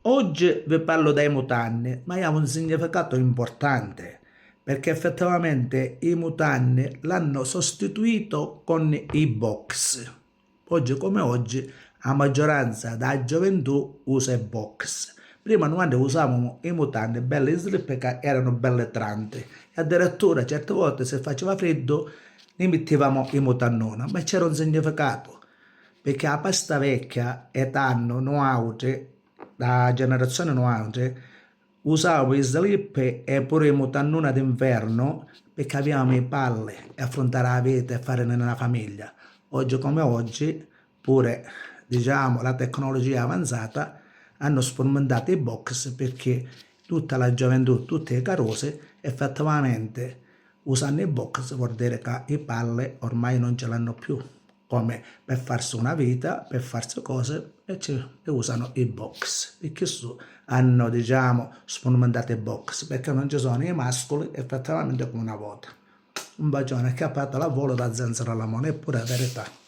Oggi vi parlo dei mutanni, ma ha un significato importante, perché effettivamente i mutanni l'hanno sostituito con i box. Oggi come oggi, la maggioranza della gioventù usa i box. Prima quando usavamo i mutanni belli slip che erano belle tranti, e addirittura certe volte se faceva freddo ne mettevamo i mutannoni, ma c'era un significato, perché la pasta vecchia e tanno nuove, la generazione nuova, usavo i slip e pure i mutannoni d'inverno perché avevamo i palle e affrontare la vita e fare nella famiglia. Oggi come oggi, pure diciamo la tecnologia avanzata, hanno sformentato i box perché tutta la gioventù, tutte le carose, effettivamente usando i box vuol dire che i palle ormai non ce l'hanno più, come per farsi una vita, per farsi cose, e usano i box. E che su hanno, diciamo, sformentato i box, perché non ci sono i mascoli effettivamente come una volta. Un bacione, è cappato la volo da Zenzero alla Mone, è pure verità.